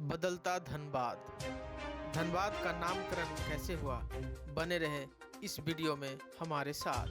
बदलता धनबाद। धनबाद का नामकरण कैसे हुआ, बने रहे इस वीडियो में हमारे साथ।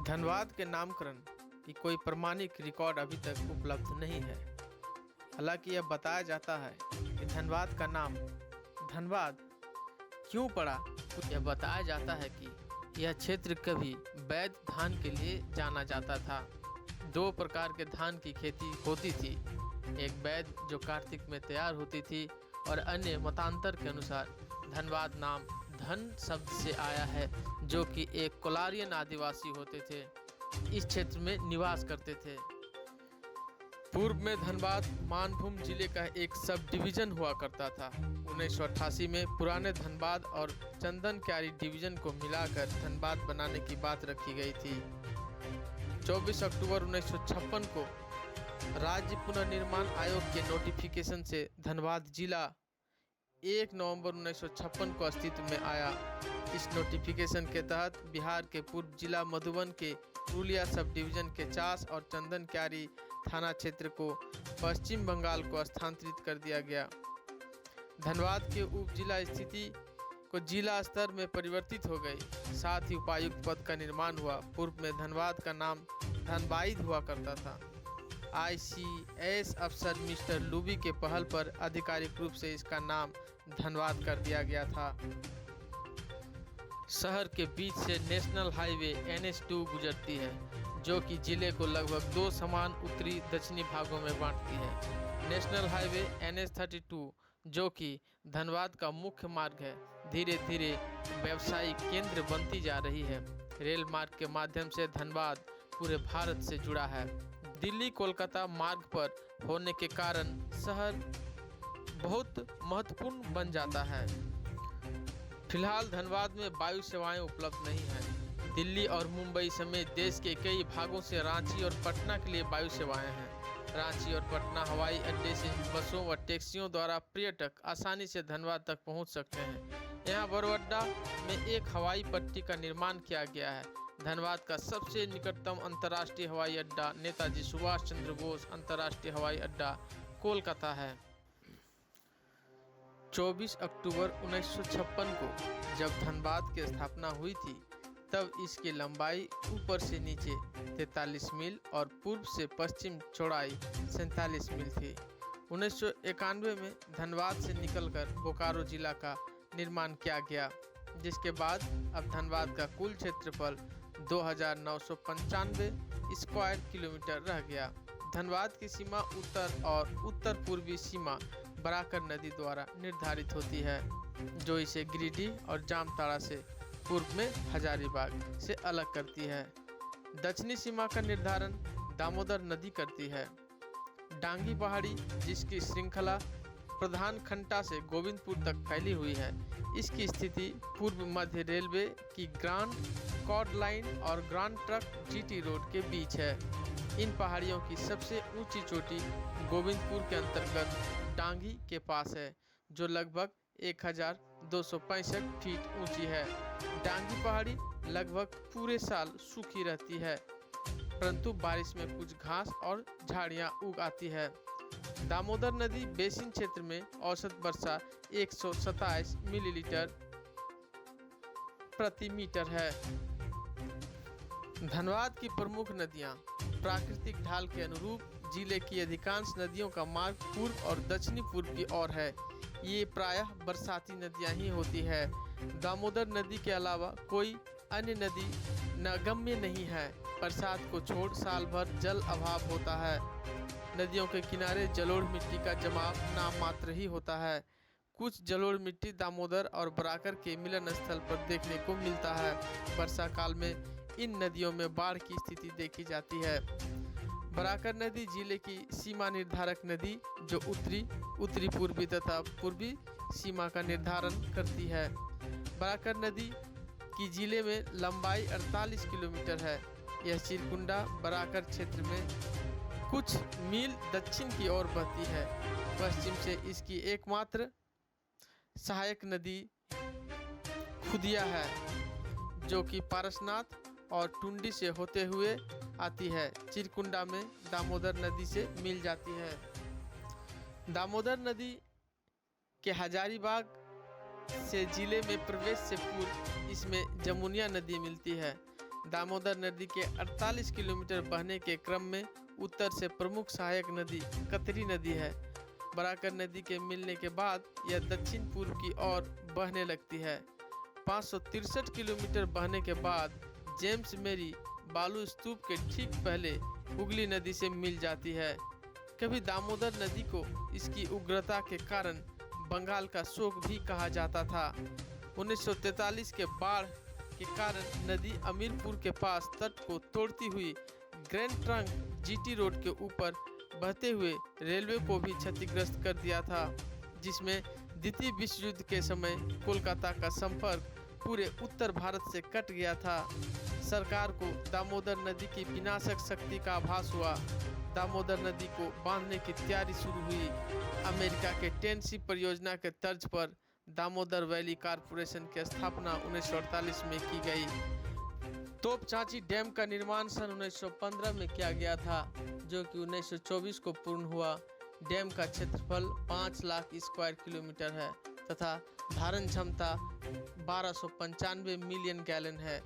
धनबाद के नामकरण की कोई प्रमाणिक रिकॉर्ड अभी तक उपलब्ध नहीं है। हालांकि यह बताया जाता है कि धनबाद का नाम धनबाद क्यों पड़ा। यह बताया जाता है कि यह क्षेत्र कभी वैध धान के लिए जाना जाता था। दो प्रकार के धान की खेती होती थी, एक वैध जो कार्तिक में तैयार होती थी और अन्य मतांतर के अनुसार धनबाद नाम धन शब्द से आया है, जो कि एक कोलारियन आदिवासी होते थे, इस क्षेत्र में निवास करते थे। पूर्व में धनबाद मानभूम जिले का एक सब डिवीजन हुआ करता था। 1988 में पुराने धनबाद और चंदन क्यारी डिवीजन को मिलाकर धनबाद बनाने की बात रखी गई थी। 24 अक्टूबर 1956 को राज्य पुनर्निर्माण आयोग के नोटिफिकेशन से धनबाद जिला 1 नवंबर 1956 को अस्तित्व में आया। इस नोटिफिकेशन के तहत बिहार के पूर्व जिला मधुबन के पुरुलिया सब डिवीजन के चास और चंदन क्यारी थाना क्षेत्र को पश्चिम बंगाल को स्थानांतरित कर दिया गया। धनबाद के उप जिला स्थिति को जिला स्तर में परिवर्तित हो गई। साथ ही उपायुक्त पद का निर्माण हुआ। पूर्व में धनबाद का नाम धनबाद हुआ करता था। ICAS अफसर मिस्टर लूबी के पहल पर आधिकारिक रूप से इसका नाम धनबाद कर दिया गया था। शहर के बीच से नेशनल हाईवे NH2 गुजरती है, जो कि जिले को लगभग दो समान उत्तरी दक्षिणी भागों में बांटती है। नेशनल हाईवे NH32, जो कि धनबाद का मुख्य मार्ग है, धीरे धीरे व्यावसायिक केंद्र बनती जा रही है। रेल मार्ग के माध्यम से धनबाद पूरे भारत से जुड़ा है। दिल्ली कोलकाता मार्ग पर होने के कारण शहर बहुत महत्वपूर्ण बन जाता है। फिलहाल धनबाद में वायु सेवाएं उपलब्ध नहीं हैं। दिल्ली और मुंबई समेत देश के कई भागों से रांची और पटना के लिए वायु सेवाएं हैं। रांची और पटना हवाई अड्डे से बसों व टैक्सियों द्वारा पर्यटक आसानी से धनबाद तक पहुंच सकते हैं। यहाँ बरवड्डा में एक हवाई पट्टी का निर्माण किया गया है। धनबाद का सबसे निकटतम अंतर्राष्ट्रीय हवाई अड्डा नेताजी सुभाष चंद्र बोस अंतर्राष्ट्रीय हवाई अड्डा कोलकाता है। 24 अक्टूबर 1956 को जब धनबाद की स्थापना हुई थी, तब इसकी लंबाई ऊपर से नीचे 43 मील और पूर्व से पश्चिम चौड़ाई 47 मील थी। 1991 में धनबाद से निकलकर बोकारो जिला का निर्माण किया गया, जिसके बाद अब धनबाद का कुल क्षेत्रफल 2995 स्क्वायर किलोमीटर रह गया। धनबाद की सीमा उत्तर और उत्तर पूर्वी सीमा बराकर नदी द्वारा निर्धारित होती है, जो इसे गिरिडीह और जामताड़ा से पूर्व में हजारीबाग से अलग करती है। दक्षिणी सीमा का निर्धारण दामोदर नदी करती है। डांगी पहाड़ी, जिसकी श्रृंखला प्रधान खंटा से गोविंदपुर तक फैली हुई है, इसकी स्थिति पूर्व मध्य रेलवे की ग्रांड कॉर्ड लाइन और ग्रांड ट्रक GT रोड के बीच है। इन पहाड़ियों की सबसे ऊंची चोटी गोविंदपुर के अंतर्गत डांगी के पास है, जो लगभग 1265 फीट ऊंची है। डांगी पहाड़ी लगभग पूरे साल सूखी रहती है, परंतु बारिश में कुछ घास और झाड़ियां उग आती है। दामोदर नदी बेसिन क्षेत्र में औसत वर्षा 127 मिलीलीटर प्रति मीटर है। धनबाद की प्रमुख नदियां प्राकृतिक ढाल के अनुरूप जिले की अधिकांश नदियों का मार्ग पूर्व और दक्षिणी पूर्व की ओर है। ये प्रायः बरसाती नदियां ही होती है। दामोदर नदी के अलावा कोई अन्य नदी नगम्य नहीं है। बरसात को छोड़ साल भर जल अभाव होता है। नदियों के किनारे जलोढ़ मिट्टी का जमाव नाम मात्र ही होता है। कुछ जलोढ़ मिट्टी दामोदर और बराकर के मिलन स्थल पर देखने को मिलता है। वर्षा काल में इन नदियों में बाढ़ की स्थिति देखी जाती है। बराकर नदी जिले की सीमा निर्धारक नदी, जो उत्तरी पूर्वी तथा पूर्वी सीमा का निर्धारण करती है। बराकर नदी की जिले में लंबाई 48 किलोमीटर है। यह चिरकुंडा बराकर क्षेत्र में कुछ मील दक्षिण की ओर बहती है। पश्चिम से इसकी एकमात्र सहायक नदी खुदिया है, जो कि पारसनाथ और टुंडी से होते हुए आती है। चिरकुंडा में दामोदर नदी से मिल जाती है। दामोदर नदी के हजारीबाग से जिले में प्रवेश से पूर्व इसमें जमुनिया नदी मिलती है। दामोदर नदी के 48 किलोमीटर बहने के क्रम में उत्तर से प्रमुख सहायक नदी कतरी नदी है। बराकर नदी के मिलने के बाद यह दक्षिण पूर्व की ओर बहने लगती है। 563 किलोमीटर बहने के बाद जेम्स मेरी बालू स्तूप के ठीक पहले हुगली नदी से मिल जाती है। कभी दामोदर नदी को इसकी उग्रता के कारण बंगाल का शोक भी कहा जाता था। 1943 के बाढ़ के कारण नदी अमीरपुर के पास तट को तोड़ती हुई ग्रैंड ट्रंक जीटी रोड के ऊपर बहते हुए रेलवे को भी क्षतिग्रस्त कर दिया था, जिसमें द्वितीय विश्व युद्ध के समय कोलकाता का संपर्क पूरे उत्तर भारत से कट गया था। सरकार को दामोदर नदी की विनाशक शक्ति का आभास हुआ। दामोदर नदी को बांधने की तैयारी शुरू हुई। अमेरिका के टेनेसी परियोजना के तर्ज पर दामोदर वैली कॉरपोरेशन की स्थापना 1948 में की गई। तोपचांची डैम का निर्माण सन 1915 में किया गया था, जो कि 1924 को पूर्ण हुआ। डैम का क्षेत्रफल 5 लाख स्क्वायर किलोमीटर है तथा धारण क्षमता 1295 मिलियन गैलन है।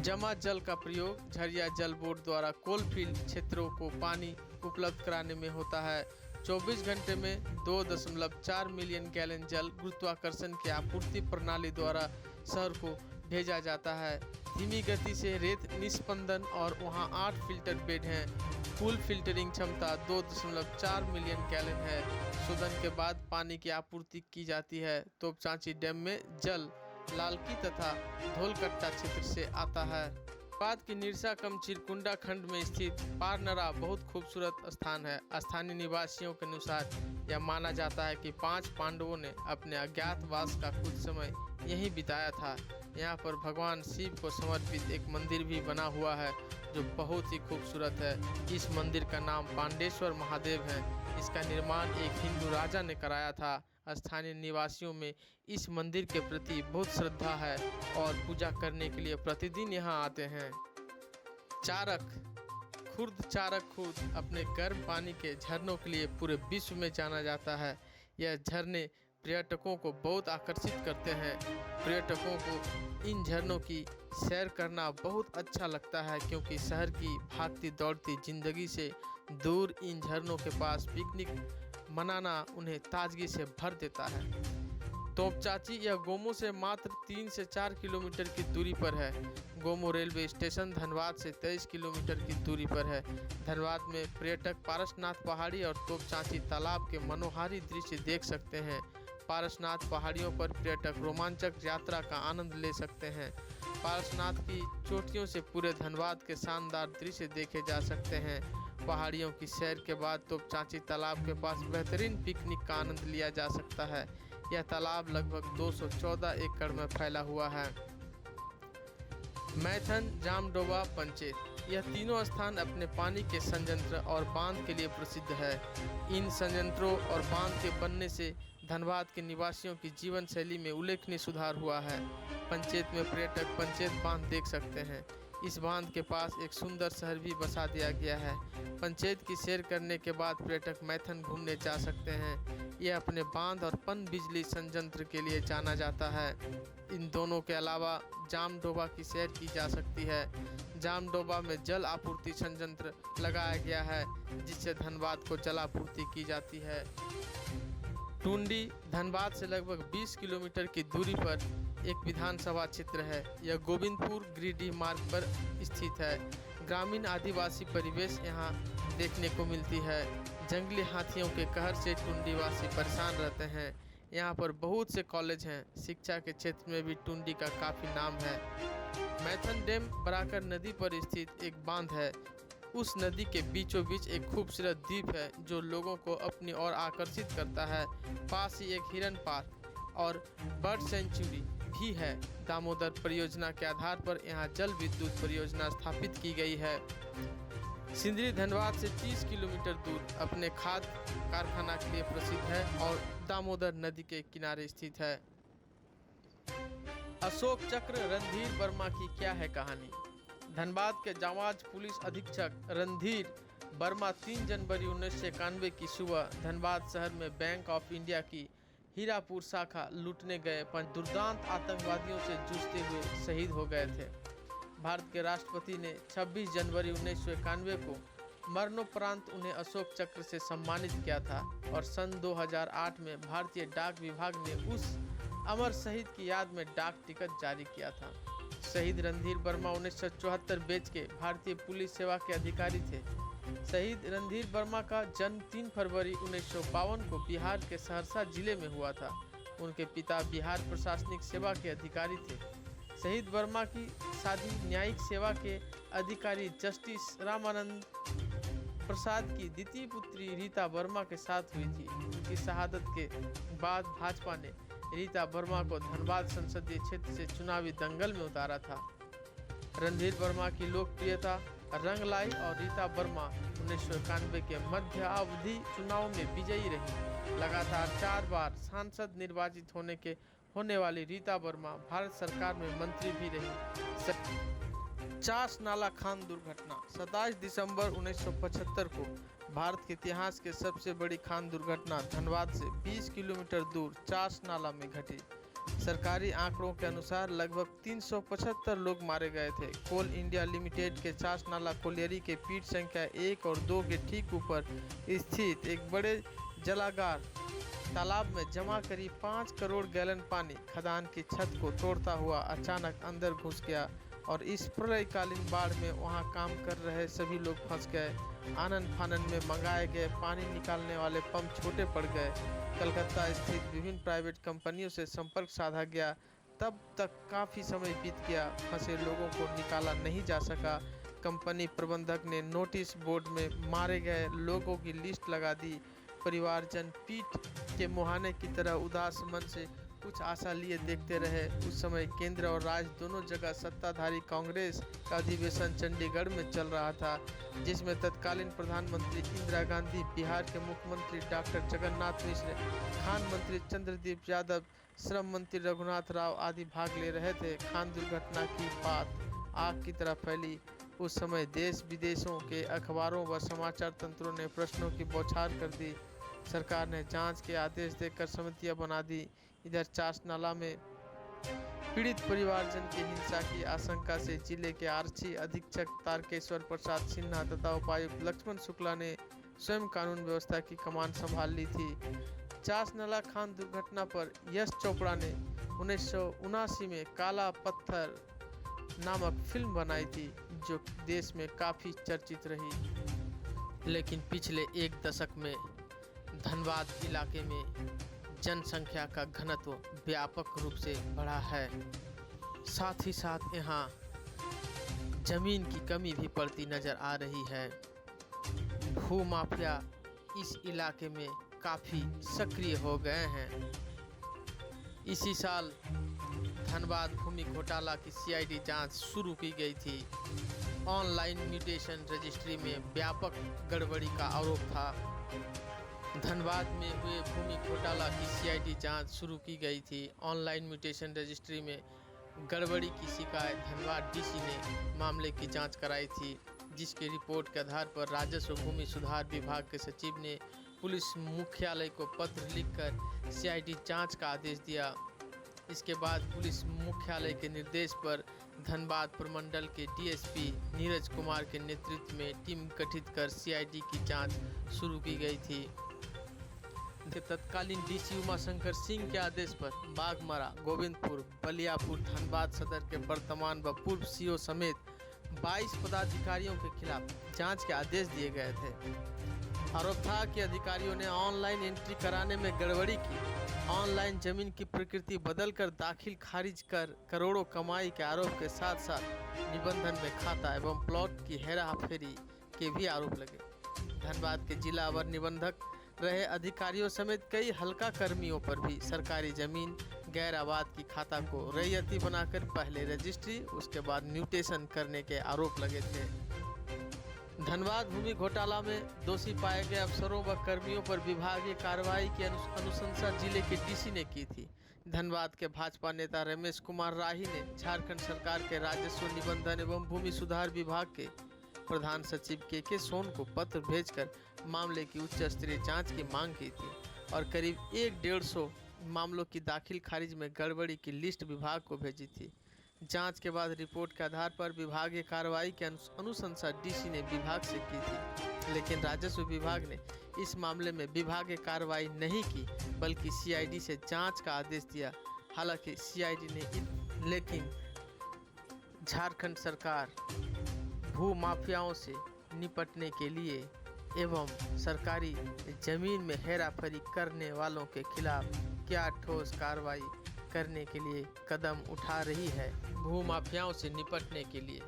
जमा जल का प्रयोग झरिया जल बोर्ड द्वारा कोलफील्ड क्षेत्रों को पानी उपलब्ध कराने में होता है। 24 घंटे में 2.4 मिलियन गैलन जल गुरुत्वाकर्षण की आपूर्ति प्रणाली द्वारा शहर को भेजा जाता है। धीमी गति से रेत निस्पंदन और वहां 8 फिल्टर बेड हैं। कुल फिल्टरिंग क्षमता 2.4 मिलियन गैलन है। शोधन के बाद पानी की आपूर्ति की जाती है। तोपचांची डैम में जल लालकी तथा धोलकट्टा क्षेत्र से आता है। बाद की निरसा कम चिरकुंडा खंड में स्थित पारनरा बहुत खूबसूरत स्थान है। स्थानीय निवासियों के अनुसार यह माना जाता है कि 5 पांडवों ने अपने अज्ञातवास का कुछ समय यहीं बिताया था। यहाँ पर भगवान शिव को समर्पित एक मंदिर भी बना हुआ है, जो बहुत ही खूबसूरत है। इस मंदिर का नाम पांडेश्वर महादेव है। इसका निर्माण एक हिंदू राजा ने कराया था। स्थानीय निवासियों में इस मंदिर के प्रति बहुत श्रद्धा है और पूजा करने के लिए प्रतिदिन यहाँ आते हैं। चारक खुर्द अपने गर्म पानी के झरनों के लिए पूरे विश्व में जाना जाता है। यह झरने पर्यटकों को बहुत आकर्षित करते हैं। पर्यटकों को इन झरनों की सैर करना बहुत अच्छा लगता है, क्योंकि शहर की भागती दौड़ती जिंदगी से दूर इन झरनों के पास पिकनिक मनाना उन्हें ताजगी से भर देता है। तोपचांची यह गोमो से मात्र 3 से 4 किलोमीटर की दूरी पर है। गोमो रेलवे स्टेशन धनबाद से 23 किलोमीटर की दूरी पर है। धनबाद में पर्यटक पारसनाथ पहाड़ी और तोपचांची तालाब के मनोहारी दृश्य देख सकते हैं। पारसनाथ पहाड़ियों पर पर्यटक रोमांचक यात्रा का आनंद ले सकते हैं। पारसनाथ की चोटियों से पूरे धनबाद के शानदार दृश्य देखे जा सकते हैं। पहाड़ियों की सैर के बाद तोपचांची तालाब के पास बेहतरीन पिकनिक का आनंद लिया जा सकता है। यह तालाब लगभग 214 एकड़ में फैला हुआ है। मैथन, जामडोबा, पंचेत, यह तीनों स्थान अपने पानी के संयंत्र और बांध के लिए प्रसिद्ध है। इन संयंत्रों और बांध के बनने से धनबाद के निवासियों की जीवन शैली में उल्लेखनीय सुधार हुआ है। पंचेत में पर्यटक पंचेत बांध देख सकते हैं। इस बांध के पास एक सुंदर शहर भी बसा दिया गया है। पंचेत की सैर करने के बाद पर्यटक मैथन घूमने जा सकते हैं। यह अपने बांध और पन बिजली संयंत्र के लिए जाना जाता है। इन दोनों के अलावा जामडोबा की सैर की जा सकती है। जामडोबा में जल आपूर्ति संयंत्र लगाया गया है, जिससे धनबाद को जल आपूर्ति की जाती है। टुंडी धनबाद से लगभग 20 किलोमीटर की दूरी पर एक विधानसभा क्षेत्र है। यह गोविंदपुर गिरिडीह मार्ग पर स्थित है। ग्रामीण आदिवासी परिवेश यहाँ देखने को मिलती है। जंगली हाथियों के कहर से टुंडीवासी परेशान रहते हैं। यहाँ पर बहुत से कॉलेज हैं। शिक्षा के क्षेत्र में भी टुंडी का काफ़ी नाम है। मैथन डैम बराकर नदी पर स्थित एक बांध है। उस नदी के बीचों बीच एक खूबसूरत द्वीप है, जो लोगों को अपनी ओर आकर्षित करता है। पास ही एक हिरन पार्क और बर्ड सेंचुरी भी है। दामोदर परियोजना के आधार पर यहाँ जल विद्युत परियोजना स्थापित की गई है। सिंदरी धनबाद से 30 किलोमीटर दूर अपने खाद्य कारखाना के लिए प्रसिद्ध है और दामोदर नदी के किनारे स्थित है। अशोक चक्र रणधीर वर्मा की क्या है कहानी। धनबाद के जांबाज पुलिस अधीक्षक रणधीर वर्मा 3 जनवरी 1991 की सुबह धनबाद शहर में बैंक ऑफ इंडिया की हीरापुर शाखा लूटने गए दुर्दांत आतंकवादियों से जूझते हुए शहीद हो गए थे। भारत के राष्ट्रपति ने 26 जनवरी 1991 को मरणोपरांत उन्हें अशोक चक्र से सम्मानित किया था और सन 2008 में भारतीय डाक विभाग ने उस अमर शहीद की याद में डाक टिकट जारी किया था। शहीद रणधीर वर्मा 1974 बैच के भारतीय पुलिस सेवा के अधिकारी थे। शहीद रणधीर वर्मा का जन्म 3 फरवरी 1952 को बिहार के सहरसा जिले में हुआ था। उनके पिता बिहार प्रशासनिक सेवा के अधिकारी थे। शहीद वर्मा की शादी न्यायिक सेवा के अधिकारी जस्टिस रामानंद प्रसाद की द्वितीय पुत्री रीता वर्मा के साथ हुई थी। उनकी शहादत के बाद भाजपा ने रीता वर्मा को धनबाद संसदीय क्षेत्र से चुनावी दंगल में उतारा था। रणधीर वर्मा की लोकप्रियता रंग लाई और रीता वर्मा 1991 के मध्य अवधि चुनाव में विजयी रही। लगातार 4 बार सांसद निर्वाचित होने वाली रीता वर्मा भारत सरकार में मंत्री भी रही। चास नाला खान दुर्घटना 27 दिसंबर 1975 को भारत के इतिहास के सबसे बड़ी खान दुर्घटना धनबाद से 20 किलोमीटर दूर चास नाला में घटी। सरकारी आंकड़ों के अनुसार लगभग 375 लोग मारे गए थे। कोल इंडिया लिमिटेड के चास नाला कोलियरी के पीठ संख्या 1 और 2 के ठीक ऊपर स्थित एक बड़े जलागार तालाब में जमा करीब 5 करोड़ गैलन पानी खदान की छत को तोड़ता हुआ अचानक अंदर घुस गया और इस प्रलयकालीन बाढ़ में वहां काम कर रहे सभी लोग फंस गए। आनन फानन में मंगाए गए पानी निकालने वाले पंप छोटे पड़ गए। कलकत्ता स्थित विभिन्न प्राइवेट कंपनियों से संपर्क साधा गया, तब तक काफ़ी समय बीत गया। फंसे लोगों को निकाला नहीं जा सका। कंपनी प्रबंधक ने नोटिस बोर्ड में मारे गए लोगों की लिस्ट लगा दी। परिवारजन पीठ के मुहाने की तरह उदास मन से कुछ आशा लिए देखते रहे। उस समय केंद्र और राज्य दोनों जगह सत्ताधारी कांग्रेस का अधिवेशन चंडीगढ़ में चल रहा था, जिसमें तत्कालीन प्रधानमंत्री इंदिरा गांधी, बिहार के मुख्यमंत्री डॉक्टर जगन्नाथ मिश्र, खान मंत्री चंद्रदीप यादव, श्रम मंत्री रघुनाथ राव आदि भाग ले रहे थे। खान दुर्घटना की बात आग की तरह फैली। उस समय देश विदेशों के अखबारों व समाचार तंत्रों ने प्रश्नों की बौछार कर दी। सरकार ने जांच के आदेश देकर समितियां बना दी। इधर चास नाला में पीड़ित परिवारजन की हिंसा की आशंका से जिले के आरक्षी अधीक्षक तारकेश्वर प्रसाद सिन्हा तथा उपायुक्त लक्ष्मण शुक्ला ने स्वयं कानून व्यवस्था की कमान संभाल ली थी। चास नाला खान दुर्घटना पर यश चोपड़ा ने 1979 में काला पत्थर नामक फिल्म बनाई थी, जो देश में काफ़ी चर्चित रही। लेकिन पिछले एक दशक में धनबाद इलाके में जनसंख्या का घनत्व व्यापक रूप से बढ़ा है। साथ ही साथ यहाँ जमीन की कमी भी पड़ती नजर आ रही है। भू माफिया इस इलाके में काफ़ी सक्रिय हो गए हैं। इसी साल धनबाद भूमि घोटाला की सीआईडी जांच शुरू की गई थी। ऑनलाइन म्यूटेशन रजिस्ट्री में व्यापक गड़बड़ी का आरोप था। धनबाद में हुए भूमि घोटाला की सीआईडी जांच शुरू की गई थी। ऑनलाइन म्यूटेशन रजिस्ट्री में गड़बड़ी की शिकायत धनबाद डीसी ने मामले की जांच कराई थी, जिसकी रिपोर्ट के आधार पर राजस्व भूमि सुधार विभाग के सचिव ने पुलिस मुख्यालय को पत्र लिखकर सीआईडी जांच का आदेश दिया। इसके बाद पुलिस मुख्यालय के निर्देश पर धनबाद प्रमंडल के डीएसपी नीरज कुमार के नेतृत्व में टीम गठित कर सीआईडी की जांच शुरू की गई थी। तत्कालीन डीसी उमाशंकर सिंह के आदेश पर बाघमारा, गोविंदपुर, बलियापुर, धनबाद सदर के वर्तमान व पूर्व सीओ समेत 22 पदाधिकारियों के खिलाफ जांच के आदेश दिए गए थे। आरोप था कि अधिकारियों ने ऑनलाइन एंट्री कराने में गड़बड़ी की, ऑनलाइन जमीन की प्रकृति बदलकर दाखिल खारिज कर करोड़ों कमाई के आरोप के साथ साथ निबंधन में खाता एवं प्लॉट की हेराफेरी के भी आरोप लगे। धनबाद के जिला अवर निबंधक रहे अधिकारियों समेत कई हल्का कर्मियों पर भी सरकारी जमीन गैर आबाद की खाता को रैयती बनाकर पहले रजिस्ट्री उसके बाद म्यूटेशन करने के आरोप लगे थे। धनबाद भूमि घोटाला में दोषी पाए गए अफसरों व कर्मियों पर विभागीय कार्रवाई की अनुशंसा जिले के डीसी ने की थी। धनबाद के भाजपा नेता रमेश कुमार राही ने झारखंड सरकार के राजस्व निबंधन एवं भूमि सुधार विभाग के प्रधान सचिव के सोन को पत्र भेजकर मामले की उच्च स्तरीय जांच की मांग की थी और करीब 150 मामलों की दाखिल खारिज में गड़बड़ी की लिस्ट विभाग को भेजी थी। जांच के बाद रिपोर्ट के आधार पर विभागीय कार्रवाई की अनुशंसा डीसी ने विभाग से की थी, लेकिन राजस्व विभाग ने इस मामले में विभागीय कार्रवाई नहीं की बल्कि सीआईडी से जांच का आदेश दिया। हालांकि सीआईडी ने लेकिन झारखंड सरकार भू माफियाओं से निपटने के लिए एवं सरकारी जमीन में हेराफेरी करने वालों के खिलाफ क्या ठोस कार्रवाई करने के लिए कदम उठा रही है। भू माफियाओं से निपटने के लिए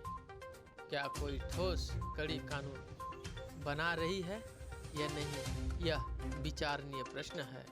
क्या कोई ठोस कड़ी कानून बना रही है या नहीं, यह विचारणीय प्रश्न है।